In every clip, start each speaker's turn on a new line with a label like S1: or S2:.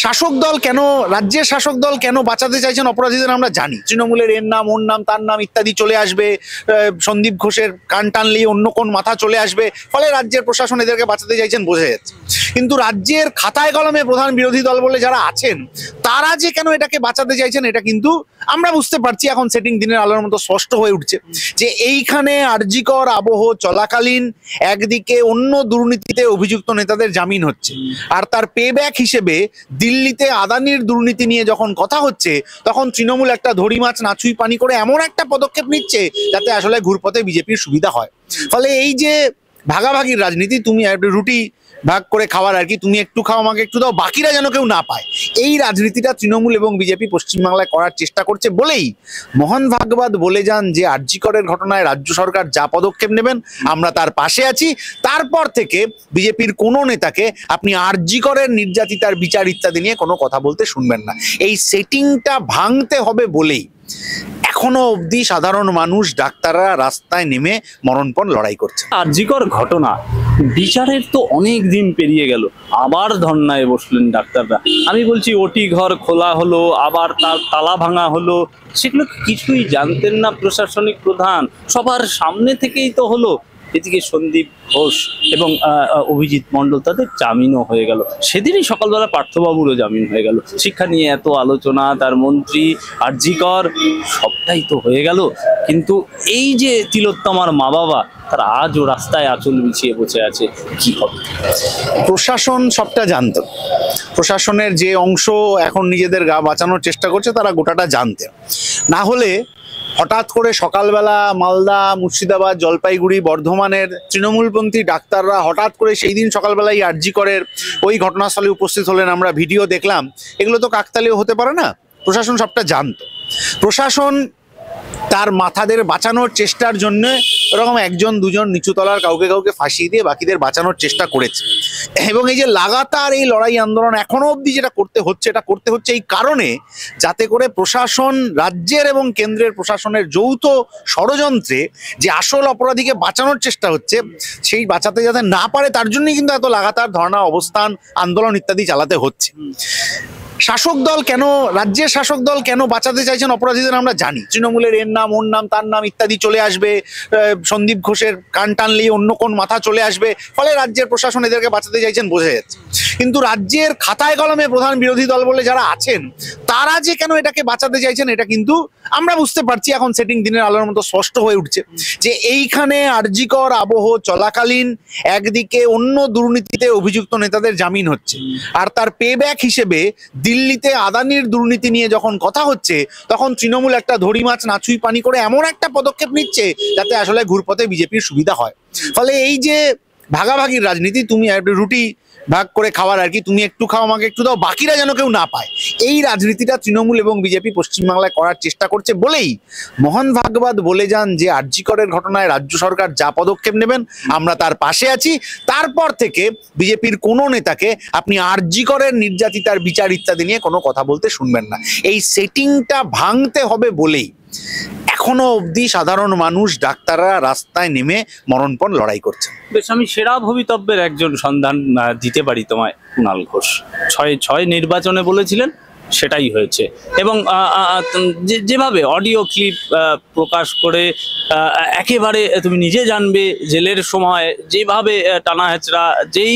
S1: শাসক দল কেন রাজ্যের শাসক দল কেন বাঁচাতে চাইছেন অপরাধীদের আমরা জানি। তৃণমূলের এর নাম ওর নাম তার নাম ইত্যাদি চলে আসবে, সন্দীপ ঘোষের কান টানলেই অন্য কোন মাথা চলে আসবে, ফলে রাজ্যের প্রশাসন এদেরকে বাঁচাতে চাইছেন বোঝা যাচ্ছে। কিন্তু রাজ্যের খাতায় কলমে প্রধান বিরোধী দল বলে যারা আছেন তারা যে কেন এটাকে বাঁচাতে চাইছেন এটা কিন্তু আমরা বুঝতে পারছি। এখন সেটিং দিনের আলোর মতো স্পষ্ট হয়ে উঠছে যে এইখানে আরজিকর আবহ চলাকালীন একদিকে অন্য দুর্নীতিতে অভিযুক্ত নেতাদের জামিন হচ্ছে, আর তার পেব্যাক হিসেবে দিল্লিতে আদানির দুর্নীতি নিয়ে যখন কথা হচ্ছে তখন তৃণমূল একটা ধরি মাছ নাছুই পানি করে এমন একটা পদক্ষেপ নিচ্ছে যাতে আসলে ঘুরপথে বিজেপির সুবিধা হয়। ফলে এই যে ভাগাভাগির রাজনীতি, তুমি রুটি ভাগ করে খাওয়ার আর কি, তুমি একটু খাও আমাকে একটু দাও, বাকিরা যেন কেউ না পায়, এই রাজনীতিটা তৃণমূল এবং বিজেপি পশ্চিমবাংলায় করার চেষ্টা করছে বলেই মোহন ভাগবত বলে যান যে আরজি করের ঘটনায় রাজ্য সরকার যা পদক্ষেপ নেবেন আমরা তার পাশে আছি। তারপর থেকে বিজেপির কোনো নেতাকে আপনি আরজি করের নির্যাতিতার বিচার ইত্যাদি নিয়ে কোনো কথা বলতে শুনবেন না। এই সেটিংটা ভাঙতে হবে বলেই এখনো অবধি সাধারণ মানুষ, ডাক্তাররা রাস্তায় নেমে মরণপণ লড়াই করছে।
S2: আরজিকর ঘটনা বিচারের তো অনেক দিন পেরিয়ে গেল, আবার ধর্নায় বসলেন ডাক্তাররা। আমি বলছি ওটি ঘর খোলা হলো, আবার তার তালা ভাঙা হলো, সেগুলো কিছুই জানতেন না প্রশাসনিক প্রধান, সবার সামনে থেকেই তো হলো। এদিকে সন্দীপ ঘোষ এবং অভিজিৎ মণ্ডল তাদের জামিনও হয়ে গেল, সেদিনই সকালবেলা পার্থবাবুরও জামিন হয়ে গেল। শিক্ষা নিয়ে এত আলোচনা, তার মন্ত্রী, আরজিকর, সবটাই তো হয়ে গেল। কিন্তু এই যে তিলোত্তমার মা বাবা, তারা আজও রাস্তায় আঁচল বিছিয়ে বসে আছে, কি হবে?
S1: প্রশাসন সবটা জানতো, প্রশাসনের যে অংশ এখন নিজেদের গা বাঁচানোর চেষ্টা করছে তারা গোটাটা জানতে, না হলে হঠাৎ করে সকালবেলা মালদা, মুর্শিদাবাদ, জলপাইগুড়ি, বর্ধমানের তৃণমূলপন্থী ডাক্তাররা হঠাৎ করে সেই দিন সকালবেলায় আরজি করের ওই ঘটনাস্থলে উপস্থিত হলেন, আমরা ভিডিও দেখলাম। এগুলো তো কাকতালীয় হতে পারে না, প্রশাসন সবটা জানতো। প্রশাসন তার মাথাদের বাঁচানোর চেষ্টার জন্য এরকম একজন দুজন নিচুতলার কাউকে কাউকে ফাঁসিয়ে দিয়ে বাকিদের বাঁচানোর চেষ্টা করেছে। এবং এই যে লাগাতার এই লড়াই আন্দোলন এখনো অবধি যেটা করতে হচ্ছে, এটা করতে হচ্ছে এই কারণে যাতে করে প্রশাসন, রাজ্যের এবং কেন্দ্রের প্রশাসনের যৌথ ষড়যন্ত্রে যে আসল অপরাধীকে বাঁচানোর চেষ্টা হচ্ছে সেই বাঁচাতে যাতে না পারে, তার জন্যই কিন্তু এত লাগাতার ধর্ণা, অবস্থান, আন্দোলন ইত্যাদি চালাতে হচ্ছে। শাসক দল কেন, রাজ্যের শাসক দল কেন বাঁচাতে চাইছেন অপরাধীদের আমরা জানি। তৃণমূলের এর নাম ওর নাম তার নাম ইত্যাদি চলে আসবে, সন্দীপ ঘোষের কান টানলেই অন্য কোন মাথা চলে আসবে, ফলে রাজ্যের প্রশাসন এদেরকে বাঁচাতে চাইছেন বোঝা যাচ্ছে। কিন্তু রাজ্যের খাতায় কলমে প্রধান বিরোধী দল বলে যারা আছেন তারা যে কেন এটাকে বাঁচাতে চাইছেন এটা কিন্তু আমরা বুঝতে পারছি। এখন সেটিং দিনের আলোর মতো স্পষ্ট হয়ে উঠছে যে এইখানে আরজিকর আবহ চলাকালীন একদিকে অন্য দুর্নীতিতে অভিযুক্ত নেতাদের জামিন হচ্ছে, আর তার পেব্যাক হিসেবে দিল্লিতে আদানির দুর্নীতি নিয়ে যখন কথা হচ্ছে তখন তৃণমূল একটা ধরি মাছ নাছুই পানি করে এমন একটা পদক্ষেপ নিচ্ছে যাতে আসলে ঘুরপথে বিজেপির সুবিধা হয়। ফলে এই যে ভাগাভাগির রাজনীতি, তুমি রুটি ভাগ করে খাওয়ার আর কি, তুমি একটু খাও আমাকে একটু দাও, বাকিরা যেন কেউ না পায়, এই রাজনীতিটা তৃণমূল এবং বিজেপি পশ্চিমবাংলায় করার চেষ্টা করছে বলেই মোহন ভাগবত বলে যান যে আরজি করের ঘটনায় রাজ্য সরকার যা পদক্ষেপ নেবেন আমরা তার পাশে আছি। তারপর থেকে বিজেপির কোনো নেতাকে আপনি আরজি করের নির্যাতিতার বিচার ইত্যাদি নিয়ে কোনো কথা বলতে শুনবেন না। এই সেটিংটা ভাঙতে হবে বলেই এখনো অবধি সাধারণ মানুষ, ডাক্তাররা রাস্তায় নেমে মরণপণ লড়াই করছে।
S2: বেশ, আমি সেরা ভবিতব্যের একজন সন্ধান দিতে পারি তোমায়। কুণাল ঘোষ 6 নির্বাচনে বলেছিলেন, সেটাই হয়েছে। এবং যেভাবে অডিও ক্লিপ প্রকাশ করে একেবারে তুমি নিজে জানবে জেলের সময় যেভাবে টানা হেঁচড়া, যেই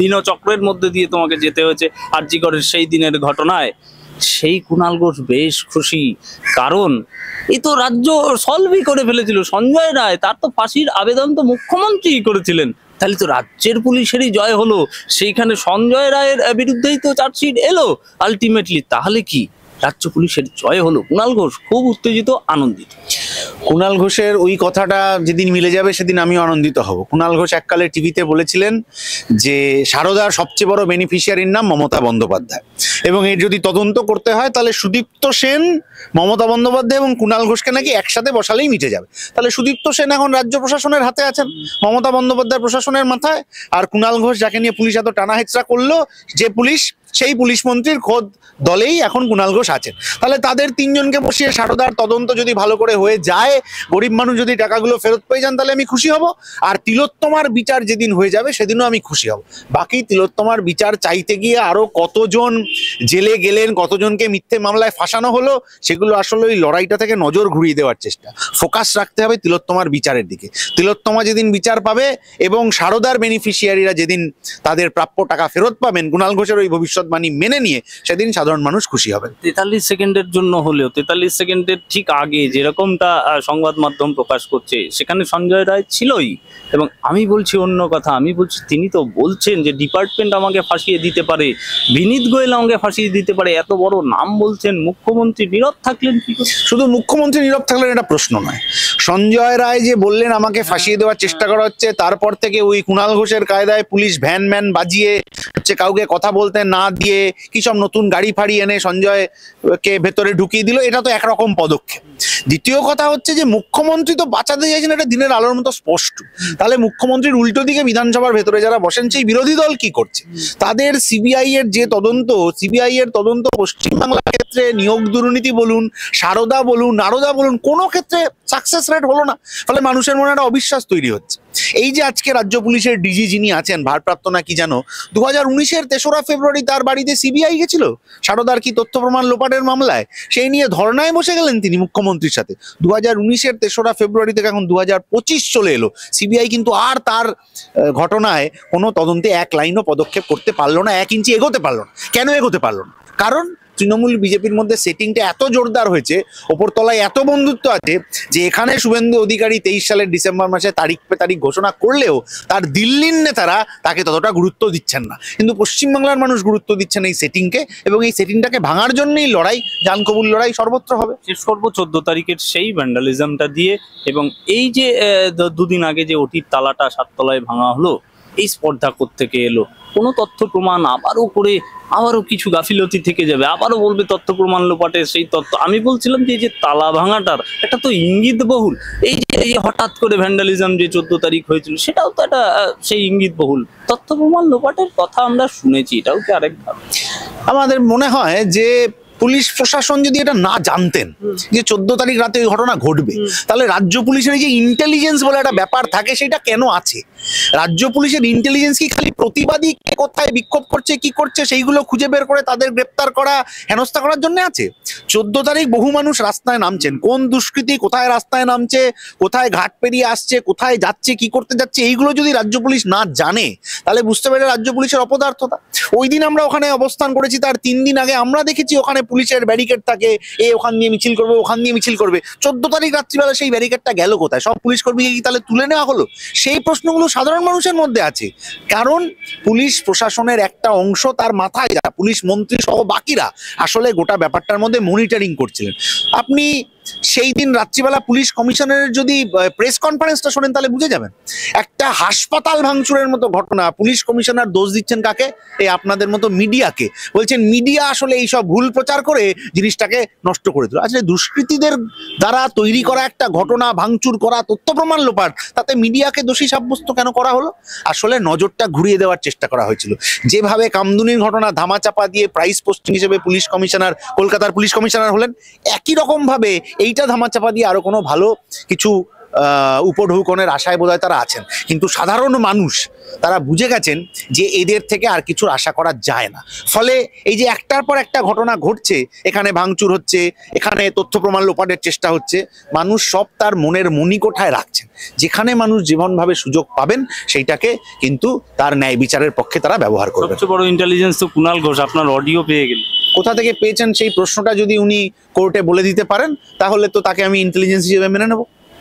S2: দিনচক্রের মধ্যে দিয়ে তোমাকে যেতে হয়েছে আরজি করের সেই দিনের ঘটনায়, সেই কুণাল ঘোষ বেশ খুশি। কারণ এই তো রাজ্য সলভই করে ফেলেছিল। সঞ্জয় রায়, তার তো ফাঁসির আবেদন তো মুখ্যমন্ত্রী করেছিলেন, তাহলে তো রাজ্যের পুলিশেরই জয় হলো। সেইখানে সঞ্জয় রায়ের বিরুদ্ধেই তো চার্জশিট এলো আলটিমেটলি, তাহলে কি রাজ্য পুলিশের জয় হলো? কুণাল ঘোষ খুব উত্তেজিত, আনন্দিত।
S1: কুণাল ঘোষের ওই কথাটা যেদিন মিলে যাবে সেদিন আমিও আনন্দিত হব। কুণাল ঘোষ এককালে টিভিতে বলেছিলেন যে সারদার সবচেয়ে বড় বেনিফিশিয়ারির নাম মমতা বন্দ্যোপাধ্যায়, এবং এর যদি তদন্ত করতে হয় তাহলে সুদীপ্ত সেন, মমতা বন্দ্যোপাধ্যায় এবং কুণাল ঘোষকে নাকি একসাথে বসালেই মিটে যাবে। তাহলে সুদীপ্ত সেন এখন রাজ্য প্রশাসনের হাতে আছেন, মমতা বন্দ্যোপাধ্যায় প্রশাসনের মাথায়, আর কুণাল ঘোষ যাকে নিয়ে পুলিশ এত টানা হেচড়া করলো, যে পুলিশ সেই পুলিশ মন্ত্রীর খোদ দলেই এখন কুণাল ঘোষ আছেন। তাহলে তাদের তিনজনকে বসিয়ে সারদার তদন্ত যদি ভালো করে হয়ে যায়, গরিব মানুষ যদি টাকাগুলো ফেরত পেয়ে যান, তাহলে আমি খুশি হব। আর তিলোত্তমার বিচার যেদিন হয়ে যাবে সেদিনও আমি খুশি হব। বাকি তিলোত্তমার বিচার চাইতে গিয়ে আরো কতজন জেলে গেলেন, কতজনকে মিথ্যে মামলায় ফাঁসানো হলো, সেগুলো আসলে ওই লড়াইটা থেকে নজর ঘুরিয়ে দেওয়ার চেষ্টা। ফোকাস রাখতে হবে তিলোত্তমার বিচারের দিকে। তিলোত্তমা যেদিন বিচার পাবে এবং সারদার বেনিফিশিয়ারিরা যেদিন তাদের প্রাপ্য টাকা ফেরত পাবেন কুণাল ঘোষের ওই ভবিষ্যৎবাণী মেনে নিয়ে, সেদিন সাধারণ মানুষ খুশি হবেন।
S2: 43 সেকেন্ডের জন্য হলেও 43 সেকেন্ডের ঠিক আগে যেরকমটা সংবাদ মাধ্যম প্রকাশ করছে, সেখানে সঞ্জয় রায় ছিলই। এবং আমি বলছি অন্য কথা, আমি বলছি তিনি তো বলছেন যে ডিপার্টমেন্ট আমাকে ফাঁসিয়ে দিতে পারে, বিনীত গোয়েল আমাকে ফাঁসিয়ে দিতে পারে, এত বড় নাম বলছেন, মুখ্যমন্ত্রী নীরব থাকলেন কি করে?
S1: শুধু মুখ্যমন্ত্রী নীরব থাকলেন এটা প্রশ্ন নয়, সঞ্জয় রায় যে বললেন আমাকে ফাঁসিয়ে দেওয়ার চেষ্টা করা হচ্ছে, তারপর থেকে ওই কুণাল ঘোষের কায়দায় পুলিশ ভ্যান ম্যান বাজিয়ে হচ্ছে কাউকে কথা বলতে না দিয়ে কি সব নতুন গাড়ি ফাড়ি এনে সঞ্জয়কে ভেতরে ঢুকিয়ে দিল, এটা তো একরকম পদক্ষেপ। দ্বিতীয় কথা হচ্ছে যে মুখ্যমন্ত্রী তো বাঁচাতে চাইছেন, এটা দিনের আলোর মতো স্পষ্ট। তাহলে মুখ্যমন্ত্রীর উল্টো দিকে বিধানসভার ভেতরে যারা বসেন সেই বিরোধী দল কি করছে? তাদের সিবিআই এর যে তদন্ত, সিবিআই এর তদন্ত পশ্চিমবাংলার ক্ষেত্রে নিয়োগ দুর্নীতি বলুন, সারদা বলুন, নারদা বলুন, কোনো ক্ষেত্রে সাকসেস রেট হলো না। ফলে মানুষের মনে একটা অবিশ্বাস তৈরি হচ্ছে। এই যে আজকে রাজ্য পুলিশের ডিজি যিনি আছেন, ভারপ্রাপ্ত না কি জানো, 2019-এর 3রা ফেব্রুয়ারি তার বাড়িতে সিবিআই গেছিল সারদার কি তথ্য প্রমাণ লোপাটের মামলায়, সেই নিয়ে ধর্নায় বসে গেলেন তিনি মুখ্যমন্ত্রীর সাথে। 2019-এর 3রা ফেব্রুয়ারি থেকে এখন 2025 চলে এলো, সিবিআই কিন্তু আর তার ঘটনায় কোনো তদন্তে এক লাইনও পদক্ষেপ করতে পারলো না, 1 ইঞ্চি এগোতে পারলো না। কেন এগোতে পারলো না? কারণ তৃণমূল বিজেপির মধ্যে সেটিংটা এত জোরদার হয়েছে, ওপরতলায় এত বন্ধুত্ব আছে যে এখানে শুভেন্দু অধিকারী 23 সালের ডিসেম্বর মাসে তারিখ পে তারিখ ঘোষণা করলেও তার দিল্লির নেতারা তাকে ততটা গুরুত্ব দিচ্ছেন না। কিন্তু পশ্চিমবাংলার মানুষ গুরুত্ব দিচ্ছেন এই সেটিংকে, এবং এই সেটিংটাকে ভাঙার জন্যই লড়াই, জানকবুল লড়াই সর্বত্র হবে।
S2: শেষ করবো 14 তারিখের সেই ভ্যান্ডালিজমটা দিয়ে, এবং এই যে দুদিন আগে যে ওটির তালাটা 7 তলায় ভাঙা হলো, এই স্পর্ধা কোত্থেকে এলো? কোনো তথ্য প্রমাণ আবারও কিছু গাফিলতি থেকে যাবে, আবারও বলবে তথ্য প্রমাণ লোপাটে। সেই তথ্য আমি বলছিলাম যে এই যে তালা ভাঙাটার একটা তো ইঙ্গিত বহুল, এই যে এই হঠাৎ করে ভ্যান্ডালিজম যে 14 তারিখ হয়েছিল, সেটাও তো একটা সেই ইঙ্গিত বহুল। তথ্য প্রমাণ লোপাটের কথা আমরা শুনেছি, এটাও কি আরেক ধাপ?
S1: আমাদের মনে হয় যে পুলিশ প্রশাসন যদি এটা না জানতেন যে 14 তারিখ রাতে ওই ঘটনা ঘটবে, তাহলে রাজ্য পুলিশের এই যে ইন্টেলিজেন্স বলে একটা ব্যাপার থাকে, সেটা কেন আছে? রাজ্য পুলিশের ইন্টেলিজেন্স কি খালি প্রতিবাদী কে কোথায় বিক্ষোভ করছে, কি করছে, সেইগুলো খুঁজে বের করে তাদের গ্রেপ্তার করা, হেনস্থা করার জন্য আছে? 14 তারিখ বহু মানুষ রাস্তায় নামছেন, কোন দুষ্কৃতী কোথায় রাস্তায় নামছে, কোথায় ঘাট পেরিয়ে আসছে, কোথায় যাচ্ছে, কি করতে যাচ্ছে, এইগুলো যদি রাজ্য পুলিশ না জানে, তাহলে বুঝতে পারে রাজ্য পুলিশের অপদার্থতা। ওই দিন আমরা ওখানে অবস্থান করেছি, তার 3 দিন আগে আমরা দেখেছি ওখানে পুলিশের ব্যারিকেড থাকে, ওখান দিয়ে মিছিল করবে, ওখান দিয়ে মিছিল করবে। 14 তারিখ রাত্রিবেলা সেই ব্যারিকেডটা গেল কোথায়? সব পুলিশ কর্মীকে কি তাহলে তুলে নেওয়া হলো? সেই প্রশ্নগুলো সাধারণ মানুষের মধ্যে আছে। কারণ পুলিশ প্রশাসনের একটা অংশ, তার মাথায় যারা পুলিশ মন্ত্রী সহ বাকিরা আসলে গোটা ব্যাপারটার মধ্যে মনিটরিং করছিলেন। আপনি সেই দিন রাত্রিবেলা পুলিশ কমিশনারের যদি প্রেস কনফারেন্সটা শোনেন, তাহলে বুঝে যাবেন একটা হাসপাতাল ভাঙচুরের মতো ঘটনা পুলিশ কমিশনার দোষ দিচ্ছেন কাকে? এই আপনাদের মতো মিডিয়াকে। বলছেন মিডিয়া আসলে এইসব ভুল প্রচার করে জিনিসটাকে নষ্ট করে দিল। আসলে দুষ্কৃতীদের দ্বারা তৈরি করা একটা ঘটনা, ভাঙচুর করা, তথ্য প্রমাণ লোপাট, তাতে মিডিয়াকে দোষী সাব্যস্ত কেন করা হলো? আসলে নজরটা ঘুরিয়ে দেওয়ার চেষ্টা করা হয়েছিল। যেভাবে কামদুনির ঘটনা ধামাচাপা দিয়ে প্রাইস পোস্টিং হিসেবে পুলিশ কমিশনার, কলকাতার পুলিশ কমিশনার হলেন, একই রকম ভাবে এইটা ধামাচাপা দিয়ে আরো কোনো ভালো কিছু উপঢৌকনের আশায় বোধহয় তারা আছেন। কিন্তু সাধারণ মানুষ তারা বুঝে গেছেন যে এদের থেকে আর কিছুর আশা করা যায় না। ফলে এই যে একটার পর একটা ঘটনা ঘটছে, এখানে ভাঙচুর হচ্ছে, এখানে তথ্য প্রমাণ লোপাটের চেষ্টা হচ্ছে, মানুষ সব তার মনের মণিকোঠায় রাখছেন। যেখানে মানুষ জীবনভাবে সুযোগ পাবেন, সেইটাকে কিন্তু তার ন্যায় বিচারের পক্ষে তারা ব্যবহার করবেন।
S2: সবচেয়ে বড় ইন্টেলিজেন্স তো কুণাল ঘোষ, আপনার অডিও পেয়ে গেলেন,
S1: কোথা থেকে পেয়েছেন সেই প্রশ্নটা যদি উনি কোর্টে বলে দিতে পারেন, তাহলে তো তাকে আমি ইন্টেলিজেন্স হিসেবে মেনে নেব।